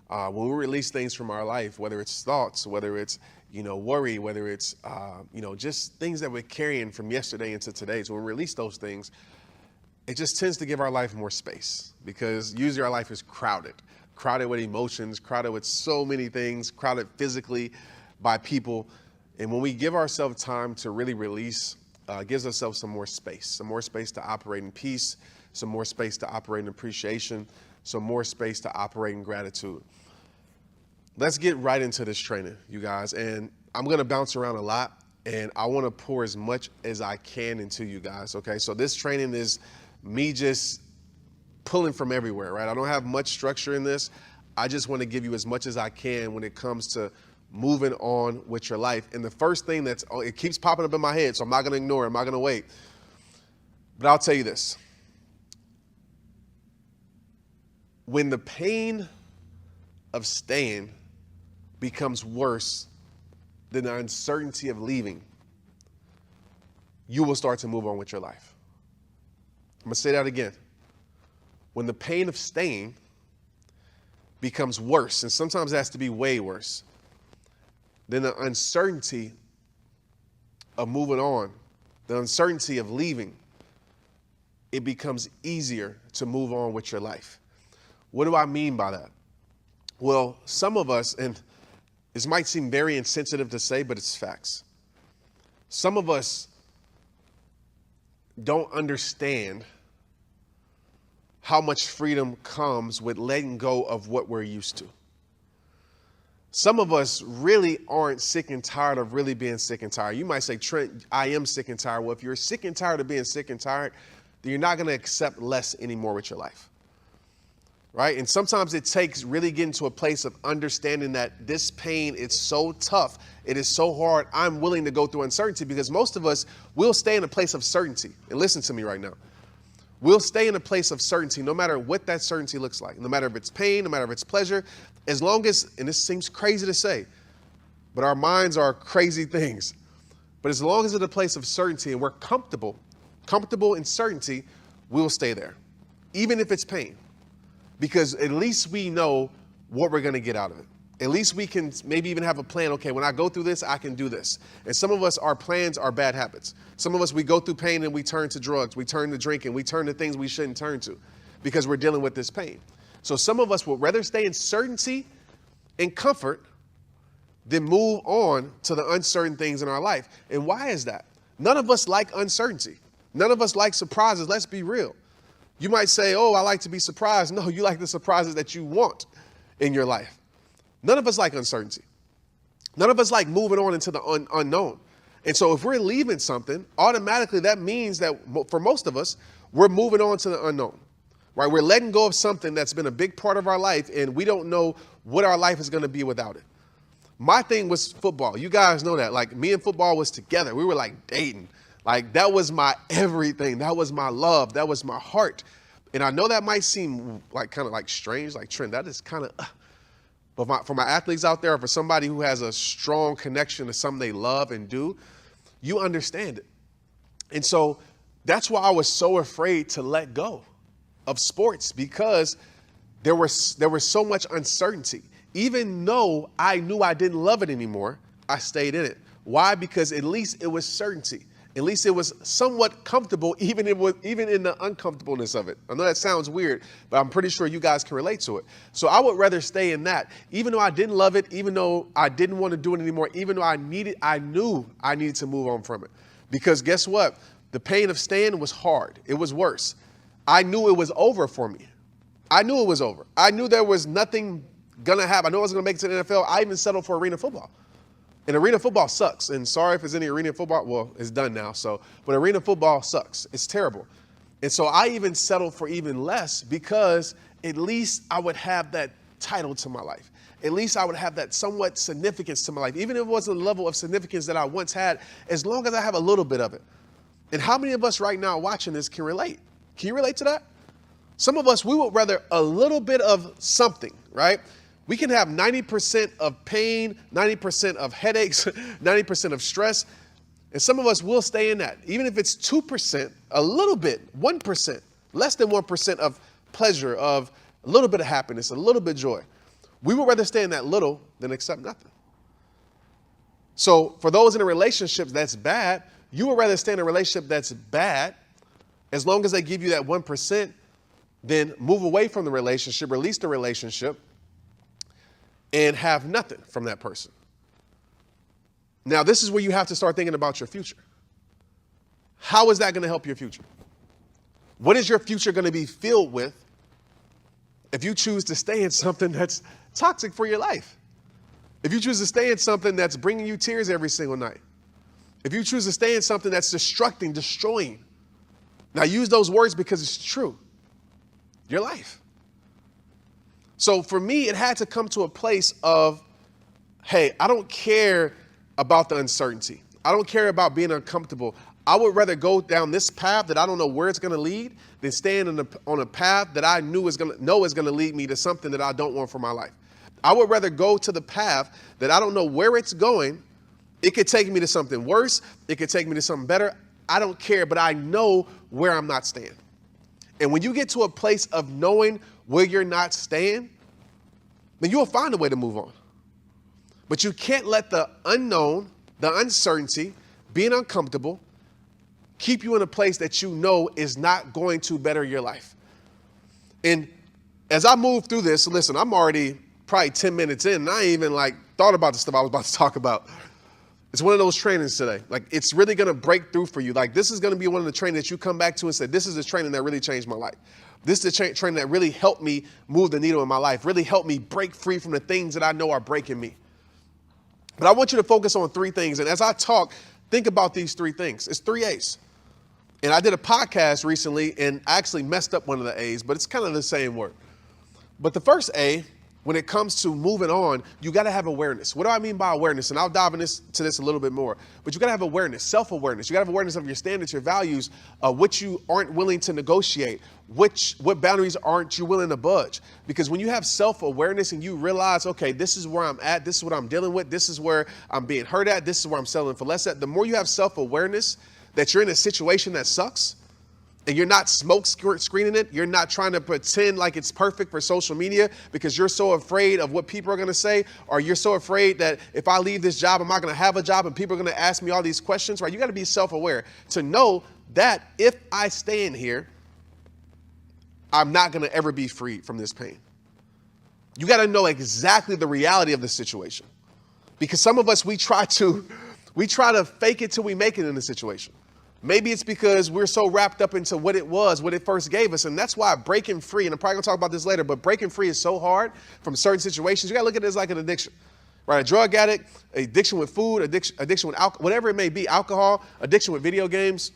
When we release things from our life, whether it's thoughts, whether it's, worry, whether it's, just things that we're carrying from yesterday into today. So when we release those things, it just tends to give our life more space, because usually our life is crowded with emotions, crowded with so many things, crowded physically by people. And when we give ourselves time to really release, gives ourselves some more space to operate in peace, some more space to operate in appreciation, some more space to operate in gratitude. Let's get right into this training, you guys. And I'm going to bounce around a lot, and I want to pour as much as I can into you guys. Okay. So this training is me just pulling from everywhere, right? I don't have much structure in this. I just want to give you as much as I can when it comes to moving on with your life. And the first thing it keeps popping up in my head, so I'm not going to ignore it. I'm not going to wait. But I'll tell you this. When the pain of staying becomes worse than the uncertainty of leaving, you will start to move on with your life. I'm going to say that again. When the pain of staying becomes worse, and sometimes it has to be way worse, than the uncertainty of moving on, the uncertainty of leaving, it becomes easier to move on with your life. What do I mean by that? Well, some of us, and this might seem very insensitive to say, but it's facts. Some of us don't understand how much freedom comes with letting go of what we're used to. Some of us really aren't sick and tired of really being sick and tired. You might say, Trent, I am sick and tired. Well, if you're sick and tired of being sick and tired, then you're not going to accept less anymore with your life. Right? And sometimes it takes really getting to a place of understanding that this pain is so tough. It is so hard. I'm willing to go through uncertainty, because most of us will stay in a place of certainty. And listen to me right now. We'll stay in a place of certainty no matter what that certainty looks like, no matter if it's pain, no matter if it's pleasure, as long as, and this seems crazy to say, but our minds are crazy things. But as long as it's a place of certainty and we're comfortable in certainty, we'll stay there, even if it's pain, because at least we know what we're going to get out of it. At least we can maybe even have a plan. Okay, when I go through this, I can do this. And some of us, our plans are bad habits. Some of us, we go through pain and we turn to drugs, we turn to drinking, we turn to things we shouldn't turn to because we're dealing with this pain. So some of us would rather stay in certainty and comfort than move on to the uncertain things in our life. And why is that? None of us like uncertainty. None of us like surprises. Let's be real. You might say, oh, I like to be surprised. No, you like the surprises that you want in your life. None of us like uncertainty. None of us like moving on into the unknown. And so if we're leaving something, automatically that means that for most of us, we're moving on to the unknown, right? We're letting go of something that's been a big part of our life, and we don't know what our life is going to be without it. My thing was football. You guys know that. Like, me and football was together. We were like dating. Like, that was my everything. That was my love. That was my heart. And I know that might seem like kind of like strange, like Trent, that is kind of, but for my athletes out there, or for somebody who has a strong connection to something they love and do, you understand it. And so that's why I was so afraid to let go of sports, because there was so much uncertainty. Even though I knew I didn't love it anymore, I stayed in it. Why? Because at least it was certainty. At least it was somewhat comfortable, even in the uncomfortableness of it. I know that sounds weird, but I'm pretty sure you guys can relate to it. So I would rather stay in that, even though I didn't love it, even though I didn't want to do it anymore, even though I knew I needed to move on from it. Because guess what? The pain of staying was hard. It was worse. I knew it was over for me. I knew it was over. I knew there was nothing going to happen. I knew I was going to make it to the NFL. I even settled for arena football. And arena football sucks. And sorry if there's any arena football. Well, it's done now. But arena football sucks. It's terrible. And so I even settled for even less, because at least I would have that title to my life. At least I would have that somewhat significance to my life. Even if it wasn't the level of significance that I once had, as long as I have a little bit of it. And how many of us right now watching this can relate? Can you relate to that? Some of us, we would rather a little bit of something, right? We can have 90% of pain, 90% of headaches, 90% of stress. And some of us will stay in that. Even if it's 2%, a little bit, 1%, less than 1% of pleasure, of a little bit of happiness, a little bit of joy. We would rather stay in that little than accept nothing. So for those in a relationship that's bad, you would rather stay in a relationship that's bad as long as they give you that 1%, then move away from the relationship, release the relationship, and have nothing from that person. Now, this is where you have to start thinking about your future. How is that going to help your future? What is your future going to be filled with if you choose to stay in something that's toxic for your life? If you choose to stay in something that's bringing you tears every single night? If you choose to stay in something that's destructing, destroying? Now, I use those words because it's true. Your life. So for me, it had to come to a place of, hey, I don't care about the uncertainty. I don't care about being uncomfortable. I would rather go down this path that I don't know where it's going to lead than stand on a path that I know is going to lead me to something that I don't want for my life. I would rather go to the path that I don't know where it's going. It could take me to something worse. It could take me to something better. I don't care, but I know where I'm not staying. And when you get to a place of knowing where you're not staying, then you'll find a way to move on. But you can't let the unknown, the uncertainty, being uncomfortable, keep you in a place that you know is not going to better your life. And as I move through this, listen, I'm already probably 10 minutes in, and I ain't even thought about the stuff I was about to talk about. It's one of those trainings today. It's really going to break through for you. This is going to be one of the trainings that you come back to and say, this is the training that really changed my life. This is the training that really helped me move the needle in my life, really helped me break free from the things that I know are breaking me. But I want you to focus on three things. And as I talk, think about these three things. It's 3 A's. And I did a podcast recently and I actually messed up one of the A's, but it's kind of the same word. But the first A, when it comes to moving on, you got to have awareness. What do I mean by awareness? And I'll dive into this a little bit more. But you got to have awareness, self-awareness. You got to have awareness of your standards, your values, what you aren't willing to negotiate, what boundaries aren't you willing to budge. Because when you have self-awareness and you realize, okay, this is where I'm at, this is what I'm dealing with, this is where I'm being hurt at, this is where I'm settling for less at, the more you have self-awareness that you're in a situation that sucks, and you're not smoke screening it. You're not trying to pretend like it's perfect for social media because you're so afraid of what people are going to say, or you're so afraid that if I leave this job, I'm not going to have a job and people are going to ask me all these questions, right? You got to be self-aware to know that if I stay in here, I'm not going to ever be free from this pain. You got to know exactly the reality of the situation, because some of us, we try to fake it till we make it in the situation. Maybe it's because we're so wrapped up into what it first gave us. And that's why breaking free, and I'm probably gonna talk about this later, but breaking free is so hard from certain situations. You gotta look at it as like an addiction, right? A drug addict, addiction with food, addiction with alcohol, whatever it may be, alcohol, addiction with video games.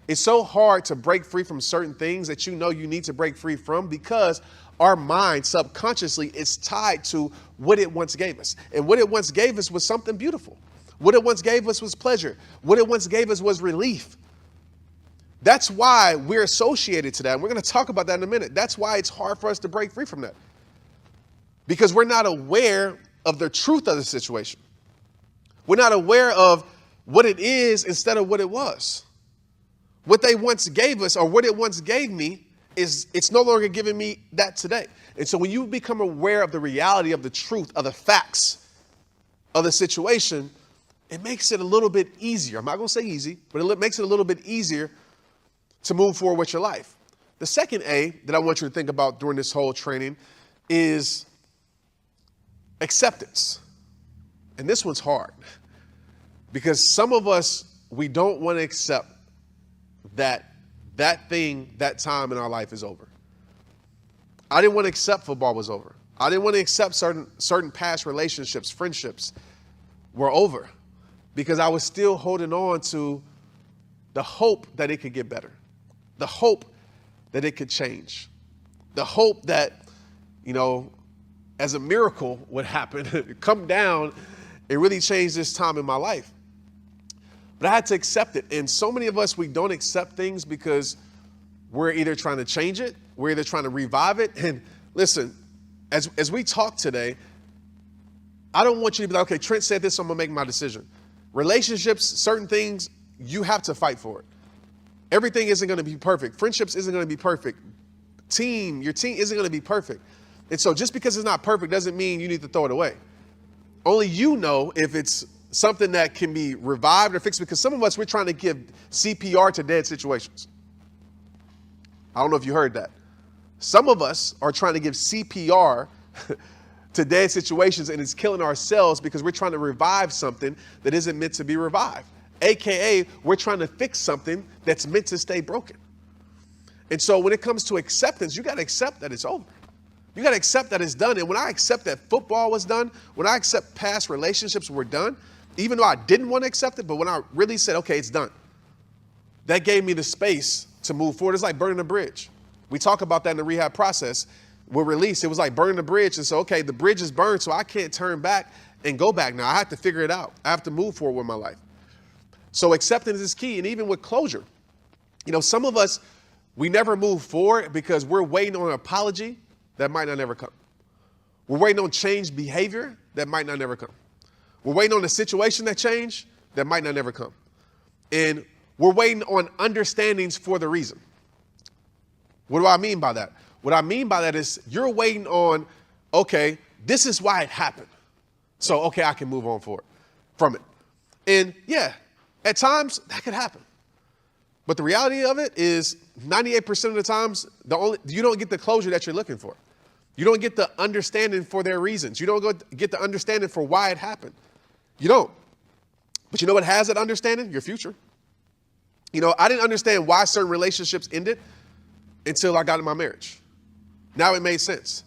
It's so hard to break free from certain things that you know you need to break free from, because our mind subconsciously is tied to what it once gave us. And what it once gave us was something beautiful. What it once gave us was pleasure. What it once gave us was relief. That's why we're associated to that. And we're going to talk about that in a minute. That's why it's hard for us to break free from that, because we're not aware of the truth of the situation. We're not aware of what it is instead of what it was. What they once gave us, or what it once gave me, it's no longer giving me that today. And so when you become aware of the reality of the truth, of the facts of the situation, it makes it a little bit easier. I'm not going to say easy, but it makes it a little bit easier to move forward with your life. The second A that I want you to think about during this whole training is acceptance. And this one's hard, because some of us, we don't want to accept that thing, that time in our life is over. I didn't want to accept football was over. I didn't want to accept certain past relationships, friendships were over, because I was still holding on to the hope that it could get better. The hope that it could change. The hope that, as a miracle would happen, come down and really change this time in my life. But I had to accept it. And so many of us, we don't accept things because we're either trying to change it, we're either trying to revive it. And listen, as we talk today, I don't want you to be like, okay, Trent said this, so I'm going to make my decision. Relationships, certain things, you have to fight for it. Everything isn't going to be perfect. Friendships isn't going to be perfect. Your team isn't going to be perfect. And so just because it's not perfect doesn't mean you need to throw it away. Only you know if it's something that can be revived or fixed, because some of us, we're trying to give CPR to dead situations. I don't know if you heard that. Some of us are trying to give CPR to dead situations, and it's killing ourselves because we're trying to revive something that isn't meant to be revived. AKA, we're trying to fix something that's meant to stay broken. And so when it comes to acceptance, you got to accept that it's over. You got to accept that it's done. And when I accept that football was done, when I accept past relationships were done, even though I didn't want to accept it, but when I really said, okay, it's done, that gave me the space to move forward. It's like burning a bridge. We talk about that in the rehab process. With release, it was like burning the bridge. And so, okay, the bridge is burned, so I can't turn back and go back now. I have to figure it out. I have to move forward with my life. So acceptance is key. And even with closure, some of us, we never move forward because we're waiting on an apology that might not ever come. We're waiting on changed behavior that might not ever come. We're waiting on a situation that changed that might not ever come. And we're waiting on understandings for the reason. What do I mean by that? What I mean by that is you're waiting on, okay, this is why it happened. So, okay, I can move on from it. And yeah, at times that could happen. But the reality of it is 98% of the times, you don't get the closure that you're looking for. You don't get the understanding for their reasons. You don't get the understanding for why it happened. You don't. But you know what has that understanding? Your future. I didn't understand why certain relationships ended until I got in my marriage. Now it made sense.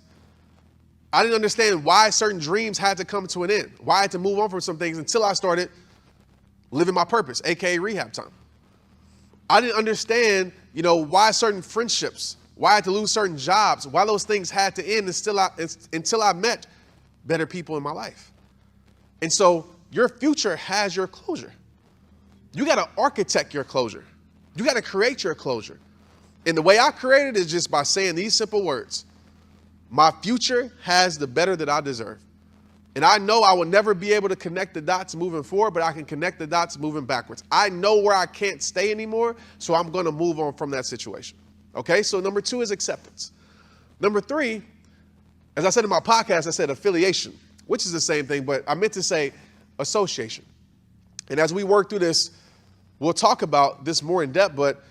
I didn't understand why certain dreams had to come to an end, why I had to move on from some things until I started living my purpose, AKA rehab time. I didn't understand, why certain friendships, why I had to lose certain jobs, why those things had to end until I met better people in my life. And so your future has your closure. You got to architect your closure. You got to create your closure. And the way I create it is just by saying these simple words. My future has the better that I deserve. And I know I will never be able to connect the dots moving forward, but I can connect the dots moving backwards. I know where I can't stay anymore, so I'm going to move on from that situation. Okay, so number 2 is acceptance. Number 3, as I said in my podcast, I said affiliation, which is the same thing, but I meant to say association. And as we work through this, we'll talk about this more in depth, but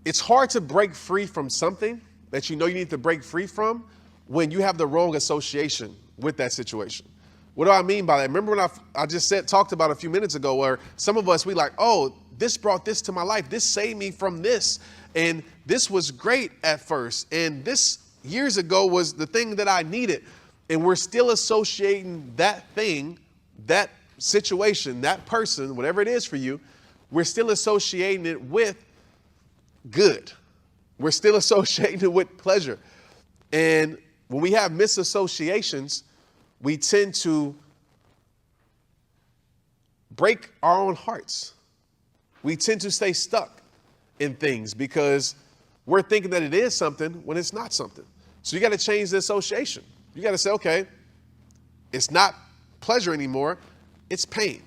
it's hard to break free from something that you need to break free from when you have the wrong association with that situation. What do I mean by that? Remember when I just talked about a few minutes ago where some of us, we like, oh, this brought this to my life. This saved me from this. And this was great at first. And this years ago was the thing that I needed. And we're still associating that thing, that situation, that person, whatever it is for you, we're still associating it with good. We're still associating it with pleasure. And when we have misassociations, we tend to break our own hearts. We tend to stay stuck in things because we're thinking that it is something when it's not something. So you got to change the association. You got to say, okay, it's not pleasure anymore, it's pain.